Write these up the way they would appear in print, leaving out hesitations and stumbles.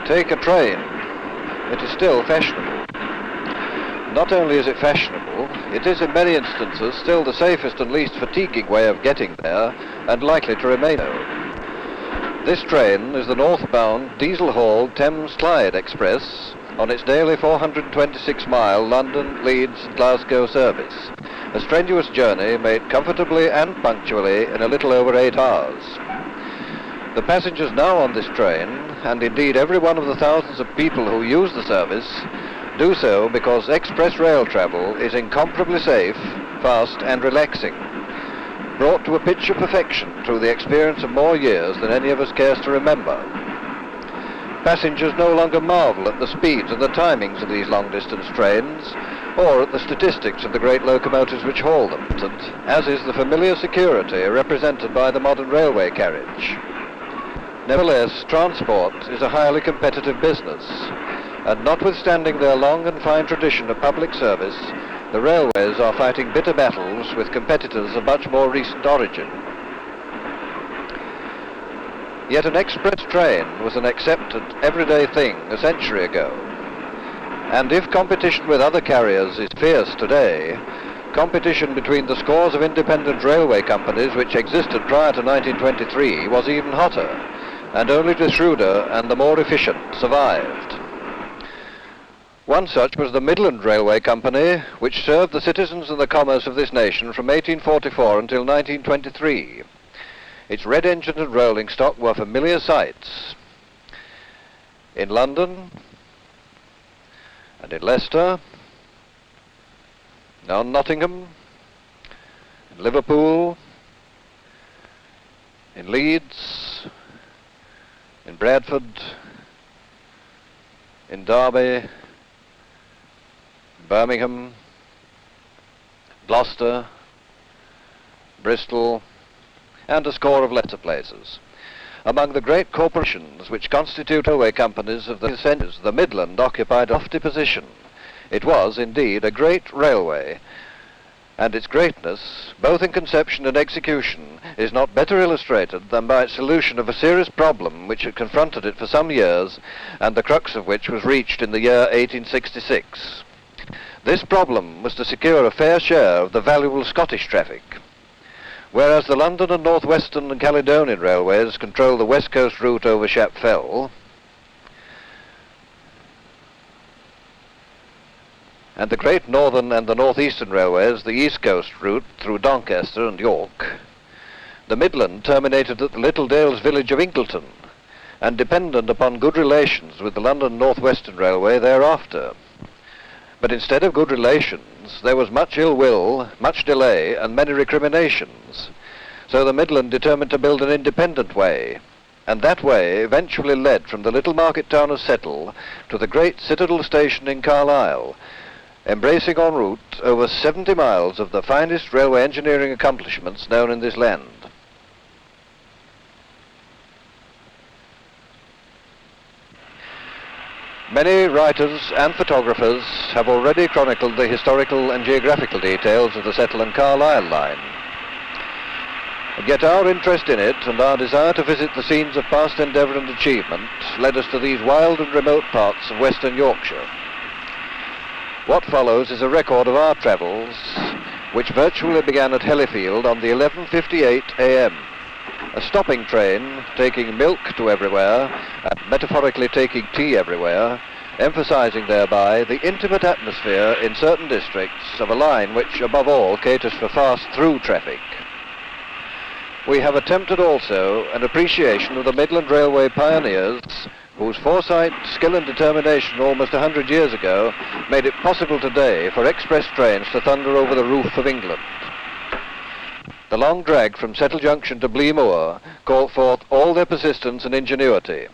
take a train, it is still fashionable. Not only is it fashionable, it is in many instances still the safest and least fatiguing way of getting there, and likely to remain so. This train is the northbound diesel-hauled Thames Clyde Express on its daily 426-mile London, Leeds, Glasgow service. A strenuous journey made comfortably and punctually in a little over 8 hours. The passengers now on this train, and indeed every one of the thousands of people who use the service, do so because express rail travel is incomparably safe, fast and relaxing, brought to a pitch of perfection through the experience of more years than any of us cares to remember. Passengers no longer marvel at the speeds and the timings of these long-distance trains, or at the statistics of the great locomotives which haul them, as is the familiar security represented by the modern railway carriage. Nevertheless, transport is a highly competitive business, and notwithstanding their long and fine tradition of public service, the railways are fighting bitter battles with competitors of much more recent origin. Yet an express train was an accepted, everyday thing a century ago. And if competition with other carriers is fierce today, competition between the scores of independent railway companies which existed prior to 1923 was even hotter, and only the shrewder and the more efficient survived. One such was the Midland Railway Company, which served the citizens and the commerce of this nation from 1844 until 1923. Its red engine and rolling stock were familiar sights. In London, and in Leicester, on Nottingham, in Liverpool, in Leeds, in Bradford, in Derby, Birmingham, Gloucester, Bristol, and a score of lesser places. Among the great corporations which constitute railway companies of the centres, the Midland occupied a lofty position. It was, indeed, a great railway, and its greatness, both in conception and execution, is not better illustrated than by its solution of a serious problem which had confronted it for some years, and the crux of which was reached in the year 1866. This problem was to secure a fair share of the valuable Scottish traffic. Whereas the London and North Western and Caledonian Railways control the West Coast route over Shap Fell, and the Great Northern and the North Eastern Railways the East Coast route through Doncaster and York, the Midland terminated at the Little Dales village of Ingleton, and dependent upon good relations with the London North Western Railway thereafter. But instead of good relations, there was much ill will, much delay, and many recriminations. So the Midland determined to build an independent way, and that way eventually led from the little market town of Settle to the great Citadel station in Carlisle, embracing en route over 70 miles of the finest railway engineering accomplishments known in this land. Many writers and photographers have already chronicled the historical and geographical details of the Settle and Carlisle line. Yet our interest in it and our desire to visit the scenes of past endeavour and achievement led us to these wild and remote parts of Western Yorkshire. What follows is a record of our travels, which virtually began at Hellifield on the 11:58 a.m. A stopping train taking milk to everywhere, and metaphorically taking tea everywhere, emphasizing thereby the intimate atmosphere in certain districts of a line which, above all, caters for fast-through traffic. We have attempted also an appreciation of the Midland Railway pioneers, whose foresight, skill and determination almost 100 years ago made it possible today for express trains to thunder over the roof of England. The long drag from Settle Junction to Blea Moor called forth all their persistence and ingenuity.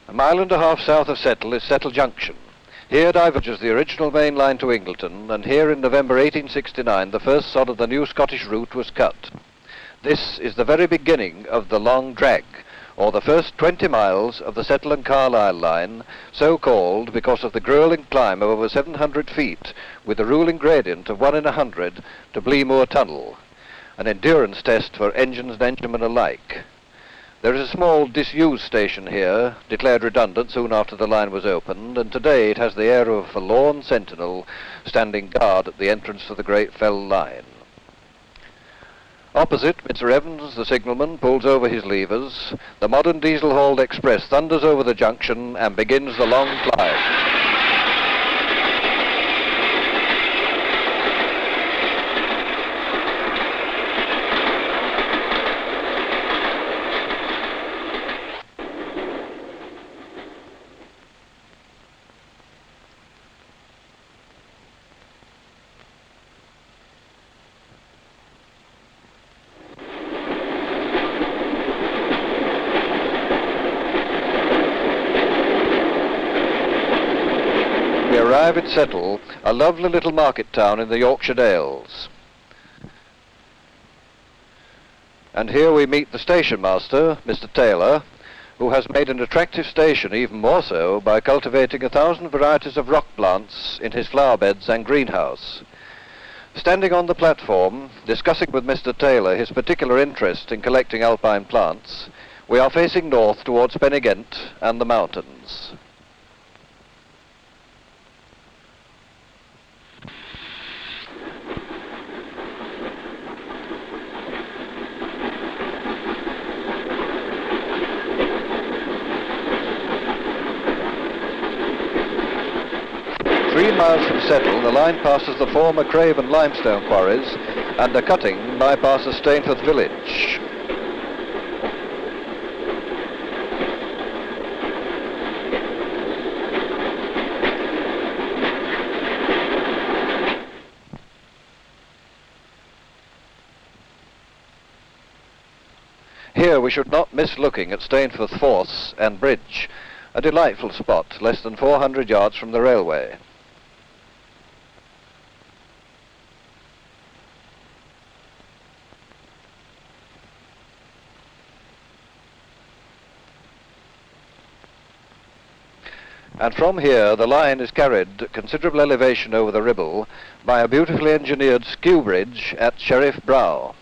A mile and a half south of Settle is Settle Junction. Here diverges the original main line to Ingleton, and here in November 1869 the first sod of the new Scottish route was cut. This is the very beginning of the long drag, or the first 20 miles of the Settle and Carlisle line, so called because of the grueling climb of over 700 feet with a ruling gradient of 1 in 100 to Blea Moor Tunnel, an endurance test for engines and enginemen alike. There is a small disused station here, declared redundant soon after the line was opened, and today it has the air of a forlorn sentinel standing guard at the entrance to the Great Fell line. Opposite, Mr. Evans, the signalman, pulls over his levers, the modern diesel-hauled express thunders over the junction and begins the long climb. We arrive at Settle, a lovely little market town in the Yorkshire Dales. And here we meet the station master, Mr. Taylor, who has made an attractive station even more so by cultivating 1,000 varieties of rock plants in his flower beds and greenhouse. Standing on the platform, discussing with Mr. Taylor his particular interest in collecting alpine plants, we are facing north towards Pennygent and the mountains. Miles from Settle, the line passes the former Craven limestone quarries, and a cutting bypasses Stainforth village. Here we should not miss looking at Stainforth Force and Bridge, a delightful spot less than 400 yards from the railway. And from here the line is carried at considerable elevation over the Ribble by a beautifully engineered skew bridge at Sheriff Brow.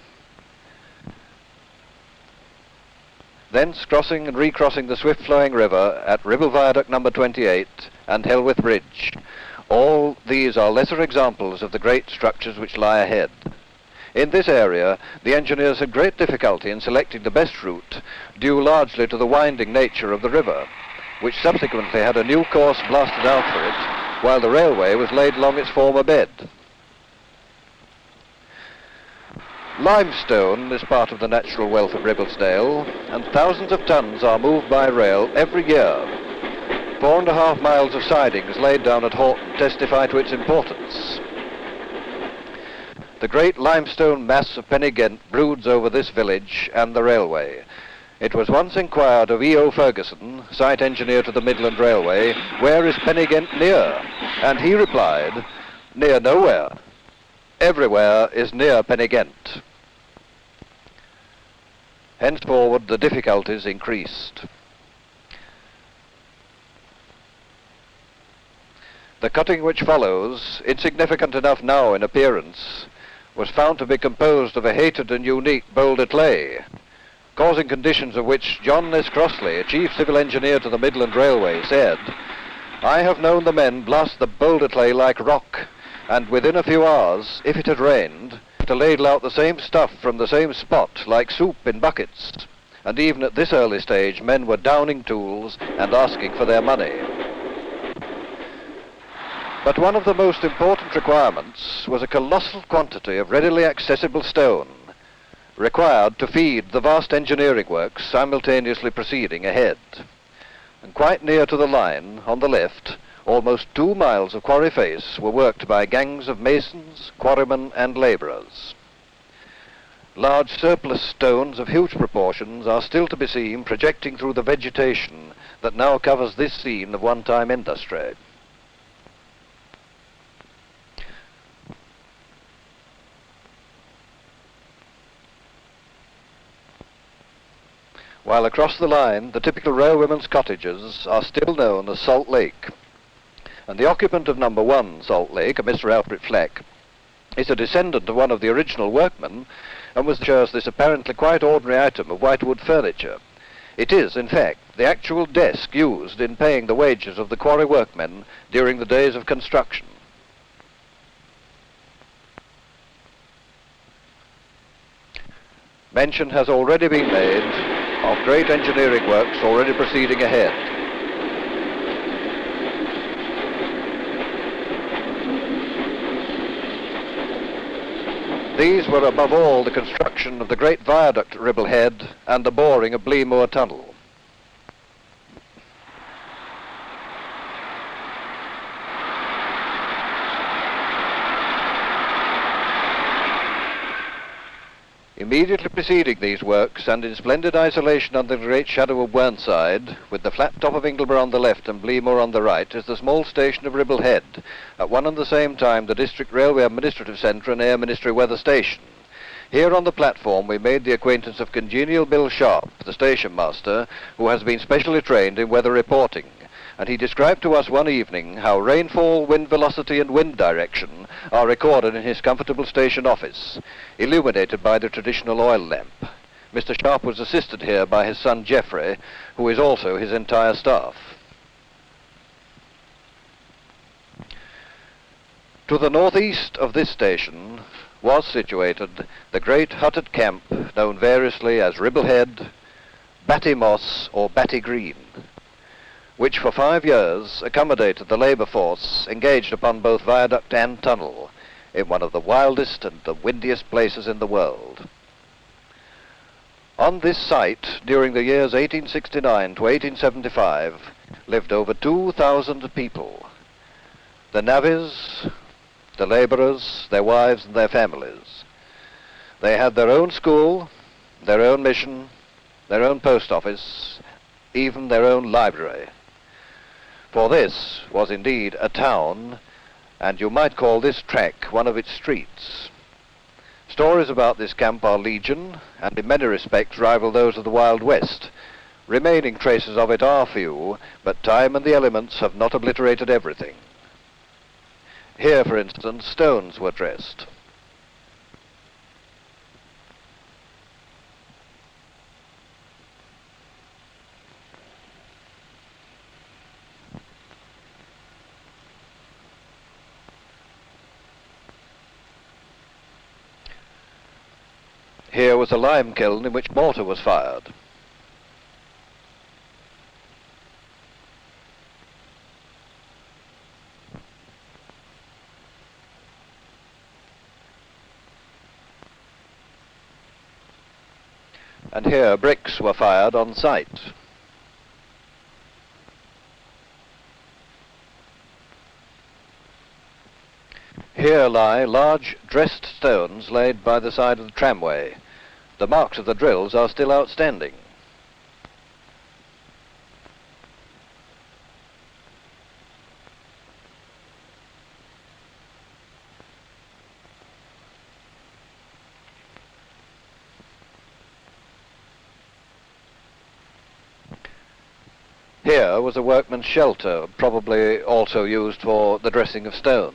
Thence crossing and recrossing the swift-flowing river at Ribble Viaduct number 28 and Helwith Bridge. All these are lesser examples of the great structures which lie ahead. In this area, the engineers had great difficulty in selecting the best route, due largely to the winding nature of the river, which subsequently had a new course blasted out for it, while the railway was laid along its former bed. Limestone is part of the natural wealth of Ribblesdale, and thousands of tons are moved by rail every year. 4.5 miles of sidings laid down at Horton testify to its importance. The great limestone mass of Pennygent broods over this village and the railway. It was once inquired of E.O. Ferguson, site engineer to the Midland Railway, where is Pennygent near? And he replied, near nowhere. Everywhere is near Pennygent. Henceforward the difficulties increased. The cutting which follows, insignificant enough now in appearance, was found to be composed of a hated and unique boulder clay, causing conditions of which John S. Crossley, chief civil engineer to the Midland Railway, said, I have known the men blast the boulder clay like rock, and within a few hours, if it had rained, to ladle out the same stuff from the same spot like soup in buckets. And even at this early stage, men were downing tools and asking for their money. But one of the most important requirements was a colossal quantity of readily accessible stone, required to feed the vast engineering works simultaneously proceeding ahead. And quite near to the line, on the left, almost 2 miles of quarry face were worked by gangs of masons, quarrymen and labourers. Large surplus stones of huge proportions are still to be seen projecting through the vegetation that now covers this scene of one-time industry. while across the line the typical railwayman's cottages are still known as Salt Lake. And the occupant of number 1 Salt Lake, a Mr. Alfred Fleck, is a descendant of one of the original workmen, and shows this apparently quite ordinary item of whitewood furniture. It is, in fact, the actual desk used in paying the wages of the quarry workmen during the days of construction. Mention has already been made of great engineering works already proceeding ahead. These were above all the construction of the great viaduct at Ribble Head and the boring of Blea Moor Tunnel. Immediately preceding these works, and in splendid isolation under the great shadow of Whernside, with the flat top of Ingleborough on the left and Blea Moor on the right, is the small station of Ribble Head, at one and the same time the District Railway Administrative Centre and Air Ministry Weather Station. Here on the platform we made the acquaintance of congenial Bill Sharp, the station master, who has been specially trained in weather reporting, and he described to us one evening how rainfall, wind velocity and wind direction are recorded in his comfortable station office, illuminated by the traditional oil lamp. Mr. Sharp was assisted here by his son Geoffrey, who is also his entire staff. To the northeast of this station was situated the great hutted camp known variously as Ribble Head, Batty Moss or Batty Green, which for 5 years accommodated the labour force engaged upon both viaduct and tunnel in one of the wildest and the windiest places in the world. On this site, during the years 1869 to 1875, lived over 2,000 people. The navvies, the labourers, their wives and their families. They had their own school, their own mission, their own post office, even their own library. For this was indeed a town, and you might call this track one of its streets. Stories about this camp are legion, and in many respects rival those of the Wild West. Remaining traces of it are few, but time and the elements have not obliterated everything. Here, for instance, stones were dressed. Here was a lime kiln in which mortar was fired. And here bricks were fired on site. Here lie large dressed stones laid by the side of the tramway. The marks of the drills are still outstanding. Here was a workman's shelter, probably also used for the dressing of stones.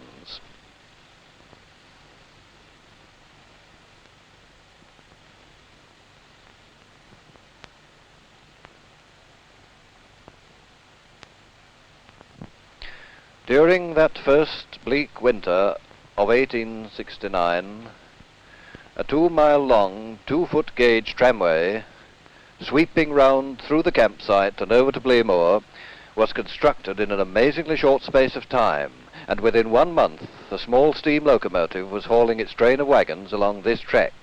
During that first bleak winter of 1869, a 2-mile-long, 2-foot gauge tramway, sweeping round through the campsite and over to Blea Moor, was constructed in an amazingly short space of time, and within 1 month a small steam locomotive was hauling its train of wagons along this track.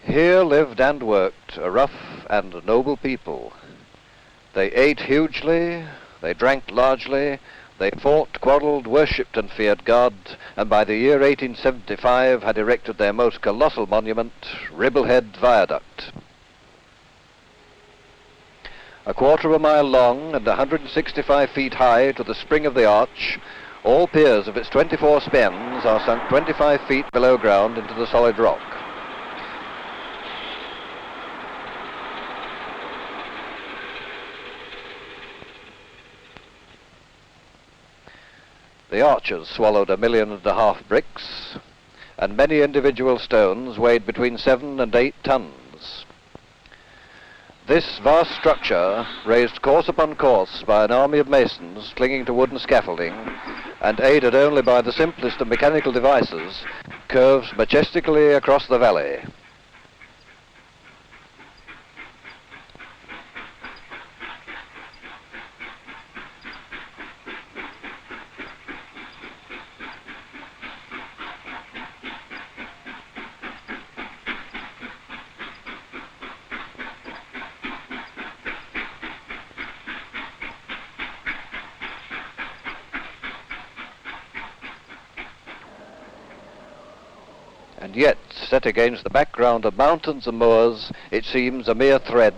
Here lived and worked a rough and noble people. They ate hugely, they drank largely, they fought, quarrelled, worshipped and feared God, and by the year 1875 had erected their most colossal monument, Ribble Head Viaduct. A quarter of a mile long and 165 feet high to the spring of the arch, all piers of its 24 spans are sunk 25 feet below ground into the solid rock. The arches swallowed 1.5 million bricks, and many individual stones weighed between 7 and 8 tons. This vast structure, raised course upon course by an army of masons clinging to wooden scaffolding, and aided only by the simplest of mechanical devices, curves majestically across the valley. And yet, set against the background of mountains and moors, it seems a mere thread,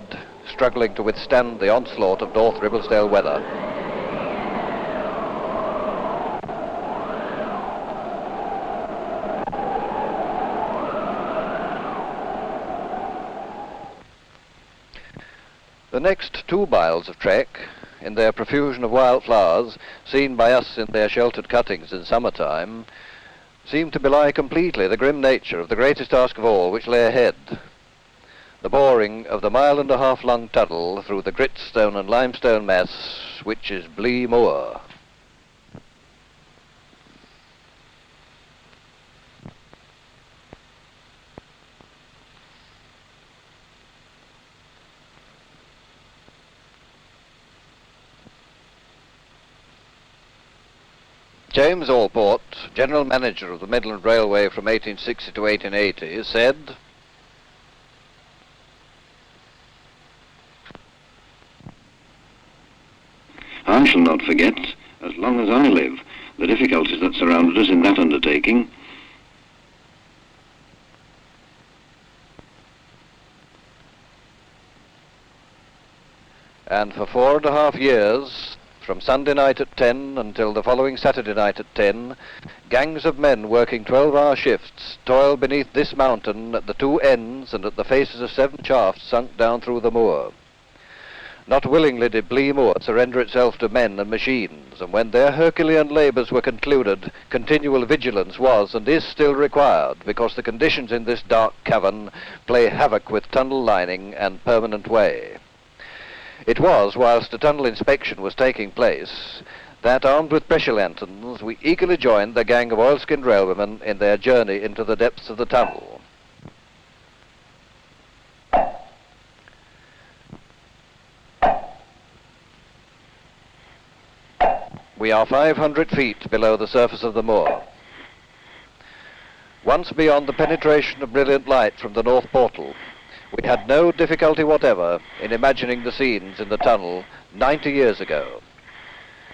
struggling to withstand the onslaught of North Ribblesdale weather. The next 2 miles of trek, in their profusion of wildflowers, seen by us in their sheltered cuttings in summertime, seemed to belie completely the grim nature of the greatest task of all which lay ahead, the boring of the 1.5 mile long tunnel through the gritstone and limestone mass which is Blea Moor. James Allport, General Manager of the Midland Railway from 1860 to 1880, said, "I shall not forget, as long as I live, the difficulties that surrounded us in that undertaking. And for 4.5 years, from Sunday night at 10 until the following Saturday night at 10, gangs of men working 12-hour shifts toiled beneath this mountain at the 2 ends and at the faces of 7 shafts sunk down through the moor. Not willingly did Blea Moor surrender itself to men and machines, and when their Herculean labours were concluded, continual vigilance was and is still required, because the conditions in this dark cavern play havoc with tunnel lining and permanent way. It was, whilst a tunnel inspection was taking place, that, armed with pressure lanterns, we eagerly joined the gang of oilskinned railwaymen in their journey into the depths of the tunnel. We are 500 feet below the surface of the moor. Once beyond the penetration of brilliant light from the north portal, we had no difficulty whatever in imagining the scenes in the tunnel 90 years ago.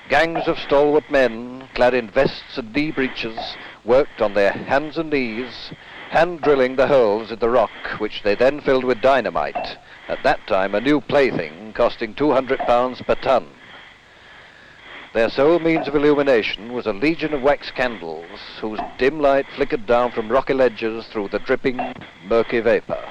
Gangs of stalwart men, clad in vests and knee breeches, worked on their hands and knees, hand-drilling the holes in the rock, which they then filled with dynamite, at that time a new plaything costing £200 per ton. Their sole means of illumination was a legion of wax candles, whose dim light flickered down from rocky ledges through the dripping, murky vapour.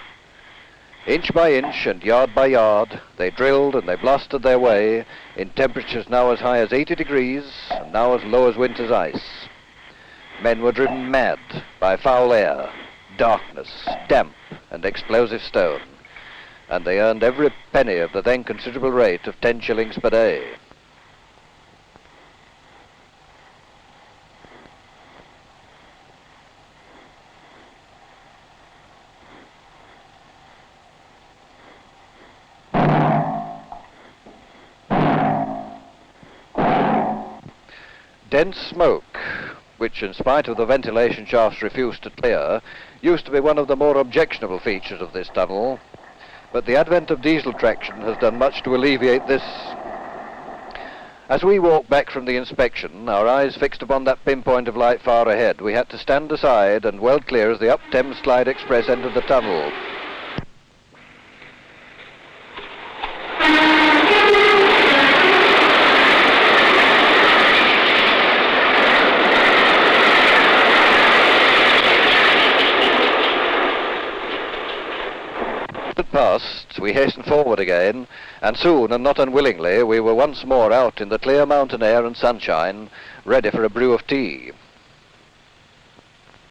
Inch by inch and yard by yard, they drilled and they blasted their way, in temperatures now as high as 80 degrees, and now as low as winter's ice. Men were driven mad by foul air, darkness, damp, and explosive stone, and they earned every penny of the then considerable rate of 10 shillings per day. Dense smoke, which in spite of the ventilation shafts refused to clear, used to be one of the more objectionable features of this tunnel, but the advent of diesel traction has done much to alleviate this. As we walked back from the inspection, our eyes fixed upon that pinpoint of light far ahead, we had to stand aside and well clear as the up Thames Clyde Express entered the tunnel. had passed, we hastened forward again, and soon, and not unwillingly, we were once more out in the clear mountain air and sunshine, ready for a brew of tea.